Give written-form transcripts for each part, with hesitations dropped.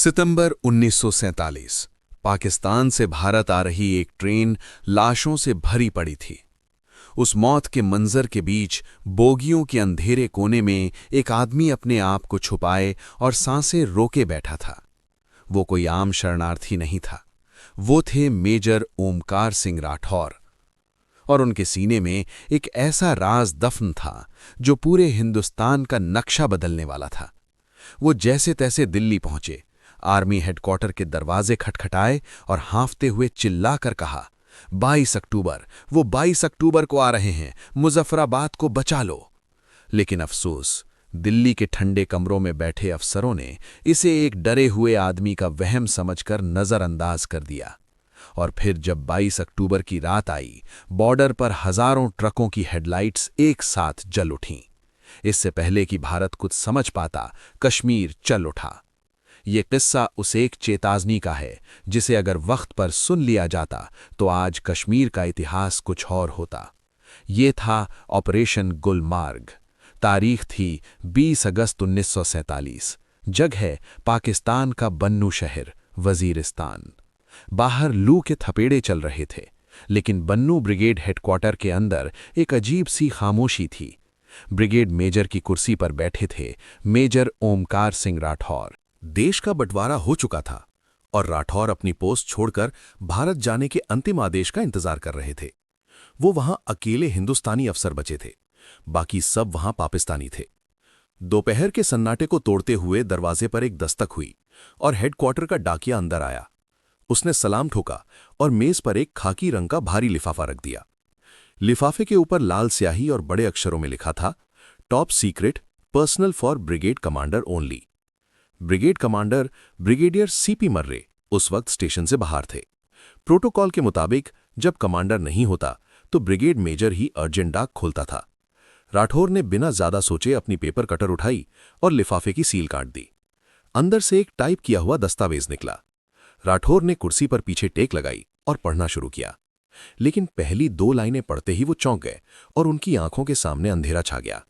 सितंबर 1947 पाकिस्तान से भारत आ रही एक ट्रेन लाशों से भरी पड़ी थी। उस मौत के मंजर के बीच बोगियों के अंधेरे कोने में एक आदमी अपने आप को छुपाए और सांसें रोके बैठा था। वो कोई आम शरणार्थी नहीं था, वो थे मेजर ओमकार सिंह राठौर। और उनके सीने में एक ऐसा राज दफन था जो पूरे हिंदुस्तान का नक्शा बदलने वाला था। वो जैसे तैसे दिल्ली पहुंचे, आर्मी हेडक्वार्टर के दरवाजे खटखटाए और हांफते हुए चिल्लाकर कहा, 22 अक्टूबर, वो 22 अक्टूबर को आ रहे हैं, मुजफ्फराबाद को बचा लो। लेकिन अफसोस, दिल्ली के ठंडे कमरों में बैठे अफसरों ने इसे एक डरे हुए आदमी का वहम समझकर नजरअंदाज कर दिया। और फिर जब 22 अक्टूबर की रात आई, बॉर्डर पर हजारों ट्रकों की हेडलाइट्स एक साथ जल उठीं। इससे पहले कि भारत कुछ समझ पाता, कश्मीर चल उठा। ये किस्सा उस एक चेतावनी का है जिसे अगर वक्त पर सुन लिया जाता तो आज कश्मीर का इतिहास कुछ और होता। ये था ऑपरेशन गुलमार्ग। तारीख थी 20 अगस्त 1947। जगह पाकिस्तान का बन्नू शहर, वजीरिस्तान। बाहर लू के थपेड़े चल रहे थे, लेकिन बन्नू ब्रिगेड हेडक्वार्टर के अंदर एक अजीब सी खामोशी थी। ब्रिगेड मेजर की कुर्सी पर बैठे थे मेजर ओमकार सिंह राठौर। देश का बंटवारा हो चुका था और राठौर अपनी पोस्ट छोड़कर भारत जाने के अंतिम आदेश का इंतजार कर रहे थे। वो वहां अकेले हिंदुस्तानी अफसर बचे थे, बाकी सब वहां पाकिस्तानी थे। दोपहर के सन्नाटे को तोड़ते हुए दरवाजे पर एक दस्तक हुई और हेडक्वार्टर का डाकिया अंदर आया। उसने सलाम ठोका और मेज पर एक खाकी रंग का भारी लिफाफा रख दिया। लिफाफे के ऊपर लाल स्याही और बड़े अक्षरों में लिखा था, top secret, personal for brigade commander only. Brigade commander brigadier CP Murray उस वक्त स्टेशन से बाहर थे। प्रोटोकॉल के मुताबिक जब कमांडर नहीं होता तो ब्रिगेड मेजर ही अर्जेंट डाक खोलता था। राठौर ने बिना ज्यादा सोचे अपनी पेपर कटर उठाई और लिफाफे की सील काट दी। अंदर से एक टाइप किया हुआ दस्तावेज निकला। राठौर ने कुर्सी पर पीछे टेक लगाई और पढ़ना शुरू किया, लेकिन पहली 2 लाइनें पढ़ते ही वो चौंक गए और उनकी आंखों के सामने अंधेरा छा गया।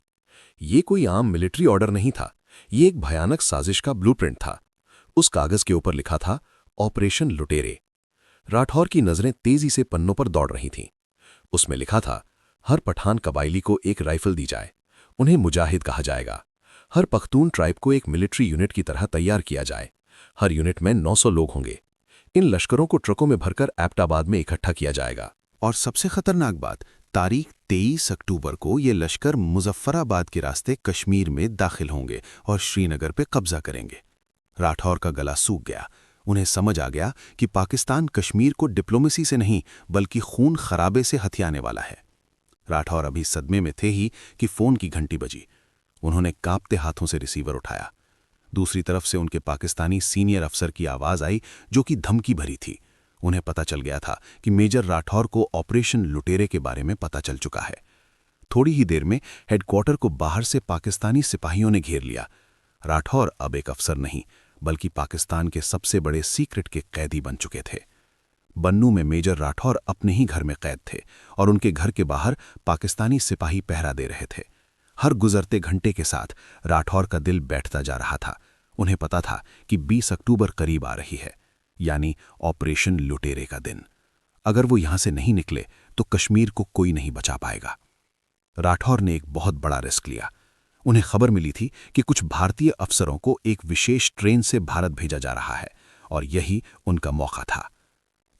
ये कोई आम मिलिट्री ऑर्डर नहीं था, ये एक भयानक साजिश का ब्लूप्रिंट था। उस कागज के ऊपर लिखा था, ऑपरेशन लुटेरे। राठौर की नजरें तेजी से पन्नों पर दौड़ रही थीं। उसमें लिखा था, हर पठान कबायली को एक राइफल दी जाए, उन्हें मुजाहिद कहा जाएगा। हर पख्तून ट्राइब को एक मिलिट्री यूनिट की तरह तैयार किया जाए। हर यूनिट में 900 लोग होंगे। इन लश्करों को ट्रकों में भरकर एबटाबाद में इकट्ठा किया जाएगा। और सबसे खतरनाक बात, तारीख 23 अक्टूबर को ये लश्कर मुजफ्फराबाद के रास्ते कश्मीर में दाखिल होंगे और श्रीनगर पे कब्जा करेंगे। राठौर का गला सूख गया। उन्हें समझ आ गया कि पाकिस्तान कश्मीर को डिप्लोमेसी से नहीं बल्कि खून खराबे से हथियाने वाला है। राठौर अभी सदमे में थे ही कि फोन की घंटी बजी। उन्होंने कांपते हाथों से रिसीवर उठाया। दूसरी तरफ से उनके पाकिस्तानी सीनियर अफसर की आवाज आई, जो कि धमकी भरी थी। उन्हें पता चल गया था कि मेजर राठौर को ऑपरेशन लुटेरे के बारे में पता चल चुका है। थोड़ी ही देर में हेडक्वार्टर को बाहर से पाकिस्तानी सिपाहियों ने घेर लिया। राठौर अब एक अफसर नहीं बल्कि पाकिस्तान के सबसे बड़े सीक्रेट के कैदी बन चुके थे। बन्नू में मेजर राठौर अपने ही घर में कैद थे और उनके घर के बाहर पाकिस्तानी सिपाही पहरा दे रहे थे। हर गुजरते घंटे के साथ राठौर का दिल बैठता जा रहा था। उन्हें पता था कि 20 अक्टूबर करीब आ रही है, यानी ऑपरेशन लुटेरे का दिन। अगर वो यहां से नहीं निकले तो कश्मीर को कोई नहीं बचा पाएगा। राठौर ने एक बहुत बड़ा रिस्क लिया। उन्हें खबर मिली थी कि कुछ भारतीय अफसरों को एक विशेष ट्रेन से भारत भेजा जा रहा है और यही उनका मौका था।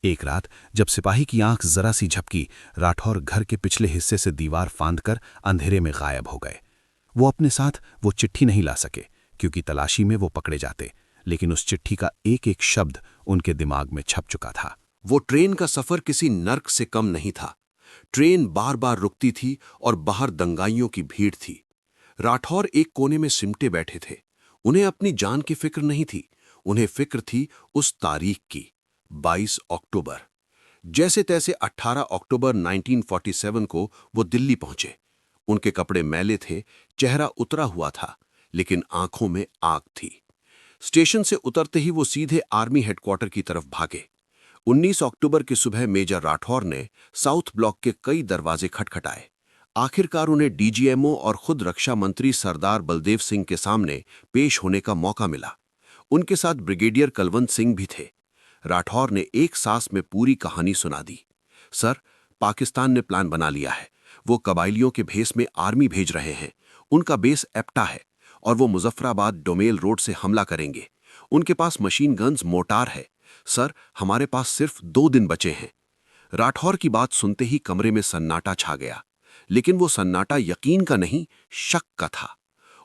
एक रात जब सिपाही की आंख जरा सी झपकी, राठौर घर के पिछले हिस्से से दीवार फांदकर अंधेरे में गायब हो गए। वो अपने साथ वो चिट्ठी नहीं ला सके क्योंकि तलाशी में वो पकड़े जाते, लेकिन उस चिट्ठी का एक एक शब्द उनके दिमाग में छप चुका था। वो ट्रेन का सफर किसी नर्क से कम नहीं था। ट्रेन बार बार रुकती थी और बाहर दंगाइयों की भीड़ थी। राठौर एक कोने में सिमटे बैठे थे। उन्हें अपनी जान की फिक्र नहीं थी, उन्हें फिक्र थी उस तारीख की, 22 अक्टूबर। जैसे तैसे 18 अक्टूबर 1947 को वो दिल्ली पहुंचे। उनके कपड़े मैले थे, चेहरा उतरा हुआ था, लेकिन आंखों में आग थी। स्टेशन से उतरते ही वो सीधे आर्मी हेडक्वार्टर की तरफ भागे। 19 अक्टूबर की सुबह मेजर राठौर ने साउथ ब्लॉक के कई दरवाजे खटखटाए। आखिरकार उन्हें डीजीएमओ और खुद रक्षा मंत्री सरदार बलदेव सिंह के सामने पेश होने का मौका मिला। उनके साथ ब्रिगेडियर कलवंत सिंह भी थे। राठौर ने एक सांस में पूरी कहानी सुना दी। सर, पाकिस्तान ने प्लान बना लिया है। वो कबाइलियों के भेस में आर्मी भेज रहे हैं। उनका बेस एप्टा है और वो मुजफ्फराबाद डोमेल रोड से हमला करेंगे। उनके पास मशीन गन्स, मोटार है। सर, हमारे पास सिर्फ 2 दिन बचे हैं। राठौर की बात सुनते ही कमरे में सन्नाटा छा गया, लेकिन वो सन्नाटा यकीन का नहीं, शक का था।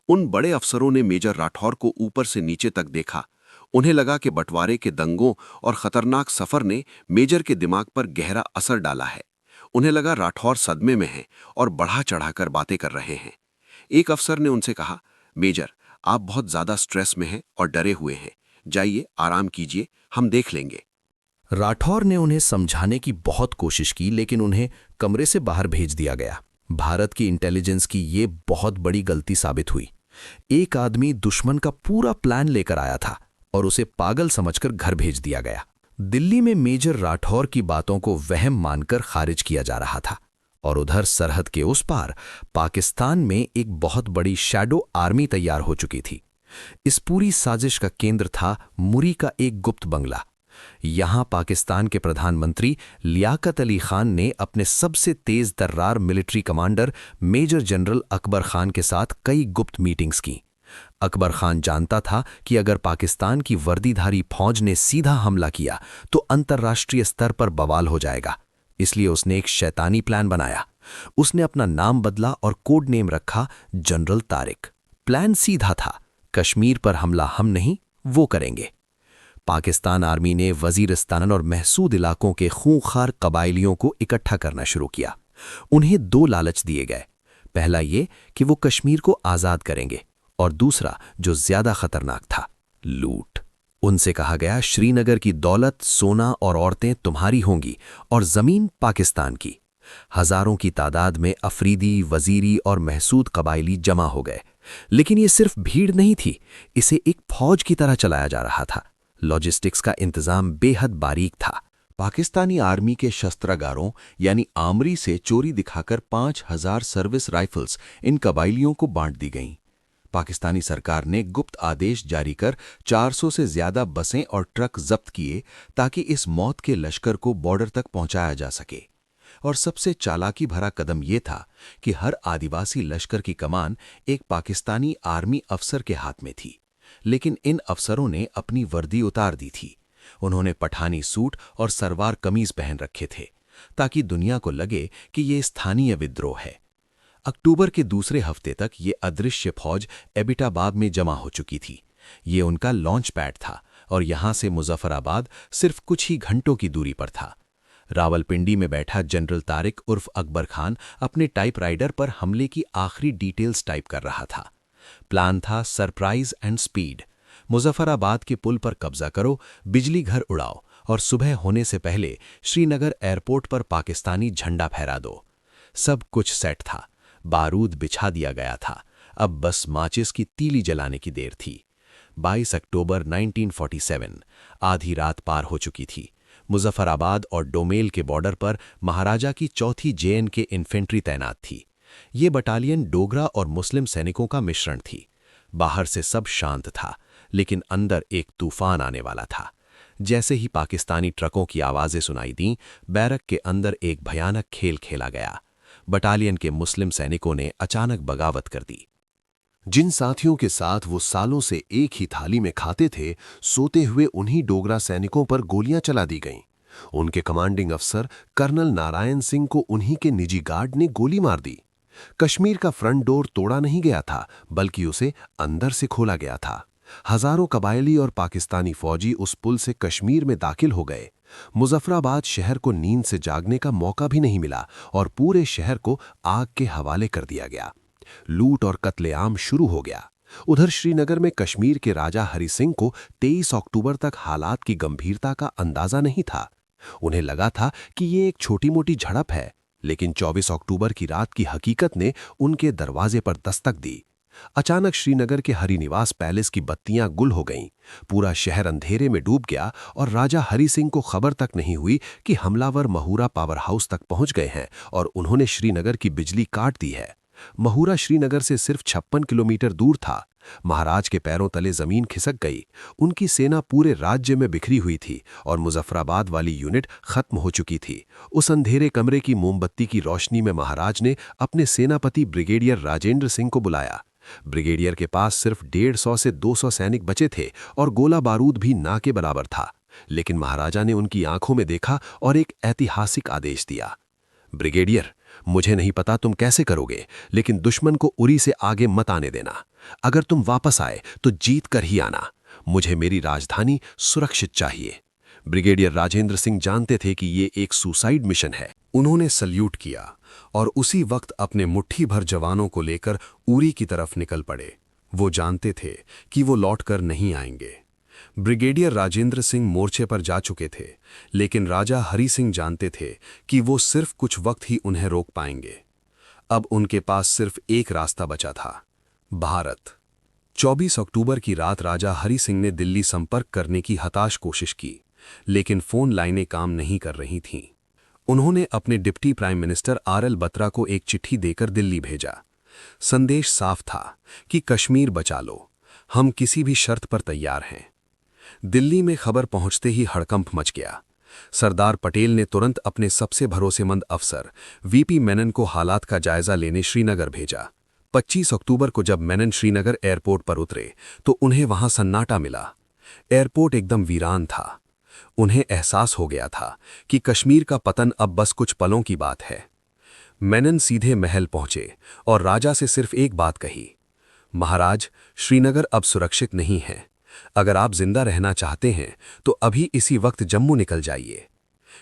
उन बड़े अफसरों ने मेजर राठौर को ऊपर से नीचे तक देखा। उन्हें लगा कि बंटवारे के दंगों और खतरनाक सफर ने मेजर के दिमाग पर गहरा असर डाला है। उन्हें लगा राठौर सदमे में हैं और बढ़ा चढ़ाकर बातें कर रहे हैं। एक अफसर ने उनसे कहा, मेजर, आप बहुत ज्यादा स्ट्रेस में हैं और डरे हुए हैं। जाइए, आराम कीजिए, हम देख लेंगे। राठौर ने उन्हें समझाने की बहुत कोशिश की, लेकिन उन्हें कमरे से बाहर भेज दिया गया। भारत की इंटेलिजेंस की ये बहुत बड़ी गलती साबित हुई। एक आदमी दुश्मन का पूरा प्लान लेकर आया था और उसे पागल समझकर घर भेज दिया गया। दिल्ली में मेजर राठौर की बातों को वहम मानकर खारिज किया जा रहा था, और उधर सरहद के उस पार पाकिस्तान में एक बहुत बड़ी शैडो आर्मी तैयार हो चुकी थी। इस पूरी साजिश का केंद्र था मुरी का एक गुप्त बंगला। यहां पाकिस्तान के प्रधानमंत्री लियाकत अली खान ने अपने सबसे तेज तर्रार military commander major general Akbar Khan के साथ कई गुप्त मीटिंग्स की। अकबर खान जानता था कि अगर पाकिस्तान की वर्दीधारी फौज ने सीधा हमला किया तो अंतर्राष्ट्रीय स्तर पर बवाल हो जाएगा। इसलिए उसने एक शैतानी प्लान बनाया। उसने अपना नाम बदला और कोड नेम रखा जनरल तारिक। प्लान सीधा था, कश्मीर पर हमला हम नहीं, वो करेंगे। पाकिस्तान आर्मी ने वजीरिस्तान और महसूद इलाकों के खूंखार कबाइलियों को इकट्ठा करना शुरू किया। उन्हें 2 लालच दिए गए। पहला ये कि वो कश्मीर को आज़ाद करेंगे, और दूसरा, जो ज्यादा खतरनाक था, लूट। उनसे कहा गया, श्रीनगर की दौलत, सोना और औरतें तुम्हारी होंगी और जमीन पाकिस्तान की। हजारों की तादाद में अफरीदी, वजीरी और महसूद कबाइली जमा हो गए। लेकिन ये सिर्फ भीड़ नहीं थी, इसे एक फौज की तरह चलाया जा रहा था। लॉजिस्टिक्स का इंतजाम बेहद बारीक था। पाकिस्तानी आर्मी के शस्त्रागारों यानी आमरी से चोरी दिखाकर 5000 सर्विस राइफल्स इन कबाइलियों को बांट दी गईं। पाकिस्तानी सरकार ने गुप्त आदेश जारी कर 400 से ज्यादा बसें और ट्रक जब्त किए ताकि इस मौत के लश्कर को बॉर्डर तक पहुंचाया जा सके। और सबसे चालाकी भरा कदम यह था कि हर आदिवासी लश्कर की कमान एक पाकिस्तानी आर्मी अफसर के हाथ में थी। लेकिन इन अफसरों ने अपनी वर्दी उतार दी थी। उन्होंने पठानी सूट और सलवार कमीज पहन रखे थे ताकि दुनिया को लगे कि ये स्थानीय विद्रोह है। अक्टूबर के दूसरे हफ्ते तक ये अदृश्य फौज एबिटाबाद में जमा हो चुकी थी। ये उनका लॉन्च पैड था और यहां से मुजफ्फराबाद सिर्फ कुछ ही घंटों की दूरी पर था। रावलपिंडी में बैठा जनरल तारिक उर्फ अकबर खान अपने टाइपराइटर पर हमले की आखिरी डिटेल्स टाइप कर रहा था। प्लान था सरप्राइज एंड स्पीड। मुजफ्फराबाद के पुल पर कब्जा करो, बिजली घर उड़ाओ और सुबह होने से पहले श्रीनगर एयरपोर्ट पर पाकिस्तानी झंडा फहरा दो। सब कुछ सेट था, बारूद बिछा दिया गया था। अब बस माचिस की तीली जलाने की देर थी। 22 अक्टूबर 1947 आधी रात पार हो चुकी थी। मुजफ्फराबाद और डोमेल के बॉर्डर पर महाराजा की 4थी JNK इन्फेंट्री तैनात थी। ये बटालियन डोगरा और मुस्लिम सैनिकों का मिश्रण थी। बाहर से सब शांत था, लेकिन अंदर एक तूफान आने वाला था। जैसे ही पाकिस्तानी ट्रकों की आवाजें सुनाई दीं, बैरक के अंदर एक भयानक खेल खेला गया। बटालियन के मुस्लिम सैनिकों ने अचानक बगावत कर दी। जिन साथियों के साथ वो सालों से एक ही थाली में खाते थे, सोते हुए उन्हीं डोगरा सैनिकों पर गोलियां चला दी गईं। उनके कमांडिंग अफसर कर्नल नारायण सिंह को उन्हीं के निजी गार्ड ने गोली मार दी। कश्मीर का फ्रंट डोर तोड़ा नहीं गया था, बल्कि उसे अंदर से खोला गया था। हजारों कबायली और पाकिस्तानी फौजी उस पुल से कश्मीर में दाखिल हो गए। मुजफ्फराबाद शहर को नींद से जागने का मौका भी नहीं मिला और पूरे शहर को आग के हवाले कर दिया गया। लूट और कत्लेआम शुरू हो गया। उधर श्रीनगर में कश्मीर के राजा हरि सिंह को 23 अक्टूबर तक हालात की गंभीरता का अंदाजा नहीं था। उन्हें लगा था कि ये एक छोटी मोटी झड़प है, लेकिन 24 अक्टूबर की रात की हकीकत ने उनके दरवाजे पर दस्तक दी। अचानक श्रीनगर के हरिनिवास पैलेस की बत्तियां गुल हो गईं। पूरा शहर अंधेरे में डूब गया और राजा हरि सिंह को खबर तक नहीं हुई कि हमलावर महूरा पावर हाउस तक पहुंच गए हैं और उन्होंने श्रीनगर की बिजली काट दी है। महूरा श्रीनगर से सिर्फ 56 किलोमीटर दूर था। महाराज के पैरों तले जमीन खिसक गई। उनकी सेना पूरे राज्य में बिखरी हुई थी और मुजफ्फराबाद वाली यूनिट खत्म हो चुकी थी। उस अंधेरे कमरे की मोमबत्ती की रोशनी में महाराज ने अपने सेनापति ब्रिगेडियर राजेंद्र सिंह को बुलाया। ब्रिगेडियर के पास सिर्फ 150 से 200 सैनिक बचे थे और गोला बारूद भी ना के बराबर था। लेकिन महाराजा ने उनकी आंखों में देखा और एक ऐतिहासिक आदेश दिया। ब्रिगेडियर, मुझे नहीं पता तुम कैसे करोगे, लेकिन दुश्मन को उरी से आगे मत आने देना। अगर तुम वापस आए तो जीत कर ही आना। मुझे मेरी राजधानी सुरक्षित चाहिए। ब्रिगेडियर राजेंद्र सिंह जानते थे कि ये एक सुसाइड मिशन है। उन्होंने सल्यूट किया और उसी वक्त अपने मुट्ठी भर जवानों को लेकर उरी की तरफ निकल पड़े। वो जानते थे कि वो लौटकर नहीं आएंगे। ब्रिगेडियर राजेंद्र सिंह मोर्चे पर जा चुके थे, लेकिन राजा हरि सिंह जानते थे कि वो सिर्फ कुछ वक्त ही उन्हें रोक पाएंगे। अब उनके पास सिर्फ एक रास्ता बचा था, भारत। 24 अक्टूबर की रात राजा हरि सिंह ने दिल्ली संपर्क करने की हताश कोशिश की, लेकिन फोन लाइनें काम नहीं कर रही थीं। उन्होंने अपने deputy prime minister RL. Batra को एक चिट्ठी देकर दिल्ली भेजा। संदेश साफ था कि कश्मीर बचा लो, हम किसी भी शर्त पर तैयार हैं। दिल्ली में खबर पहुंचते ही हड़कंप मच गया। सरदार पटेल ने तुरंत अपने सबसे भरोसेमंद अफसर वीपी मेनन को हालात का जायजा लेने श्रीनगर भेजा। 25 अक्टूबर को जब मेनन श्रीनगर एयरपोर्ट पर उतरे तो उन्हें वहां सन्नाटा मिला। एयरपोर्ट एकदम वीरान था। उन्हें एहसास हो गया था कि कश्मीर का पतन अब बस कुछ पलों की बात है। मेनन सीधे महल पहुंचे और राजा से सिर्फ एक बात कही, महाराज, श्रीनगर अब सुरक्षित नहीं है। अगर आप जिंदा रहना चाहते हैं तो अभी इसी वक्त जम्मू निकल जाइए।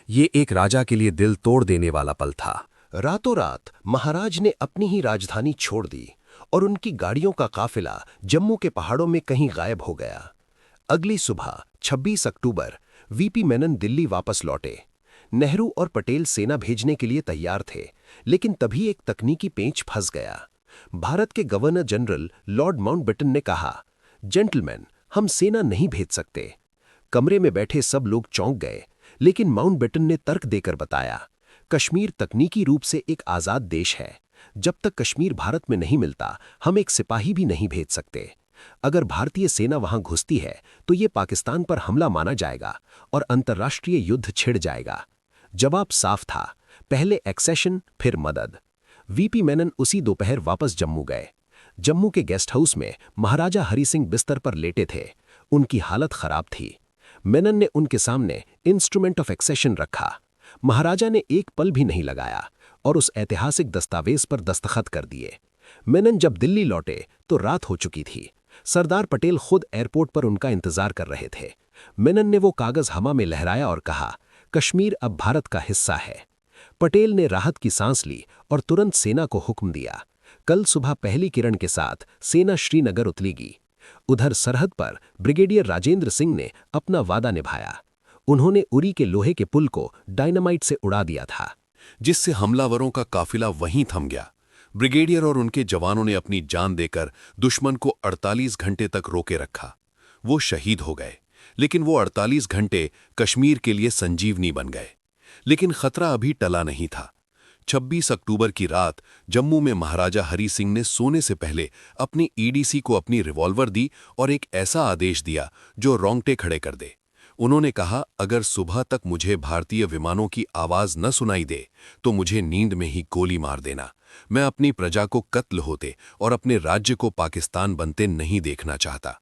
ये एक राजा के लिए दिल तोड़ देने वाला पल था। रातों रात महाराज ने अपनी ही राजधानी छोड़ दी और उनकी गाड़ियों का काफिला जम्मू के पहाड़ों में कहीं गायब हो गया। अगली सुबह 26 अक्टूबर वीपी मेनन दिल्ली वापस लौटे। नेहरू और पटेल सेना भेजने के लिए तैयार थे, लेकिन तभी एक तकनीकी पेंच फंस गया। भारत के गवर्नर जनरल लॉर्ड माउंटबेटन ने कहा, जेंटलमैन, हम सेना नहीं भेज सकते। कमरे में बैठे सब लोग चौंक गए, लेकिन माउंटबेटन ने तर्क देकर बताया, कश्मीर तकनीकी रूप से एक आजाद देश है। जब तक कश्मीर भारत में नहीं मिलता, हम एक सिपाही भी नहीं भेज सकते। अगर भारतीय सेना वहां घुसती है तो ये पाकिस्तान पर हमला माना जाएगा और अंतर्राष्ट्रीय युद्ध छिड़ जाएगा। जवाब साफ था, पहले एक्सेशन फिर मदद। वीपी मेनन उसी दोपहर वापस जम्मू गए। जम्मू के गेस्ट हाउस में महाराजा हरि सिंह बिस्तर पर लेटे थे। उनकी हालत खराब थी। मेनन ने उनके सामने इंस्ट्रूमेंट ऑफ एक्सेशन रखा। महाराजा ने एक पल भी नहीं लगाया और उस ऐतिहासिक दस्तावेज पर दस्तखत कर दिए। मेनन जब दिल्ली लौटे तो रात हो चुकी थी। सरदार पटेल खुद एयरपोर्ट पर उनका इंतजार कर रहे थे। मेनन ने वो कागज हवा में लहराया और कहा, कश्मीर अब भारत का हिस्सा है। पटेल ने राहत की सांस ली और तुरंत सेना को हुक्म दिया, कल सुबह पहली किरण के साथ सेना श्रीनगर उतरेगी। उधर सरहद पर ब्रिगेडियर राजेंद्र सिंह ने अपना वादा निभाया। उन्होंने उरी के लोहे के पुल को डायनामाइट से उड़ा दिया था, जिससे हमलावरों का काफिला वहीं थम गया। ब्रिगेडियर और उनके जवानों ने अपनी जान देकर दुश्मन को 48 घंटे तक रोके रखा। वो शहीद हो गए, लेकिन वो 48 घंटे कश्मीर के लिए संजीवनी बन गए। लेकिन खतरा अभी टला नहीं था। 26 अक्टूबर की रात जम्मू में महाराजा हरि सिंह ने सोने से पहले अपनी ईडीसी को अपनी रिवॉल्वर दी और एक ऐसा आदेश दिया जो रोंगटे खड़े कर दे। उन्होंने कहा, अगर सुबह तक मुझे भारतीय विमानों की आवाज न सुनाई दे तो मुझे नींद में ही गोली मार देना। मैं अपनी प्रजा को कत्ल होते और अपने राज्य को पाकिस्तान बनते नहीं देखना चाहता।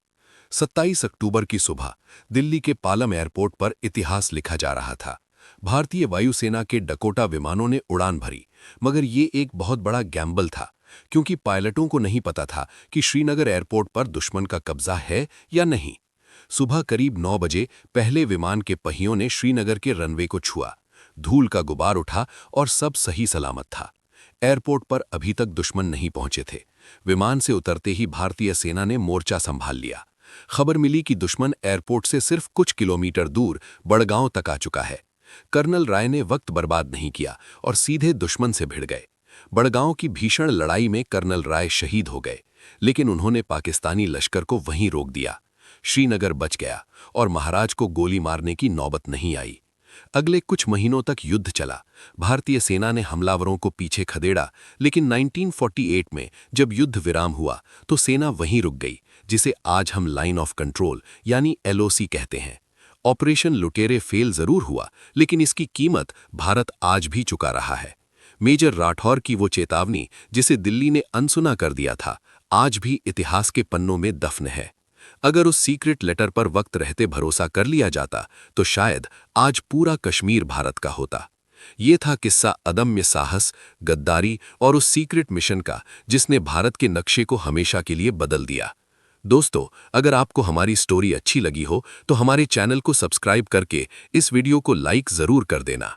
27 अक्टूबर की सुबह दिल्ली के पालम एयरपोर्ट पर इतिहास लिखा जा रहा था। भारतीय वायुसेना के डकोटा विमानों ने उड़ान भरी, मगर ये एक बहुत बड़ा गैम्बल था, क्योंकि पायलटों को नहीं पता था कि श्रीनगर एयरपोर्ट पर दुश्मन का कब्जा है या नहीं। सुबह करीब 9 बजे पहले विमान के पहियों ने श्रीनगर के रनवे को छुआ। धूल का गुबार उठा और सब सही सलामत था। एयरपोर्ट पर अभी तक दुश्मन नहीं पहुंचे थे। विमान से उतरते ही भारतीय सेना ने मोर्चा संभाल लिया। खबर मिली कि दुश्मन एयरपोर्ट से सिर्फ कुछ किलोमीटर दूर बड़गांव तक आ चुका है। कर्नल राय ने वक्त बर्बाद नहीं किया और सीधे दुश्मन से भिड़ गए। बड़गांव की भीषण लड़ाई में कर्नल राय शहीद हो गए, लेकिन उन्होंने पाकिस्तानी लश्कर को वहीं रोक दिया। श्रीनगर बच गया और महाराज को गोली मारने की नौबत नहीं आई। अगले कुछ महीनों तक युद्ध चला। भारतीय सेना ने हमलावरों को पीछे खदेड़ा, लेकिन 1948 में जब युद्ध विराम हुआ तो सेना वहीं रुक गई, जिसे आज हम लाइन ऑफ कंट्रोल यानी LOC कहते हैं। ऑपरेशन लुटेरे फेल जरूर हुआ, लेकिन इसकी कीमत भारत आज भी चुका रहा है। मेजर राठौर की वो चेतावनी जिसे दिल्ली ने अनसुना कर दिया था, आज भी इतिहास के पन्नों में दफन है। अगर उस सीक्रेट लेटर पर वक्त रहते भरोसा कर लिया जाता तो शायद आज पूरा कश्मीर भारत का होता। ये था किस्सा अदम्य साहस, गद्दारी और उस सीक्रेट मिशन का जिसने भारत के नक्शे को हमेशा के लिए बदल दिया। दोस्तों, अगर आपको हमारी स्टोरी अच्छी लगी हो तो हमारे चैनल को सब्सक्राइब करके इस वीडियो को लाइक जरूर कर देना।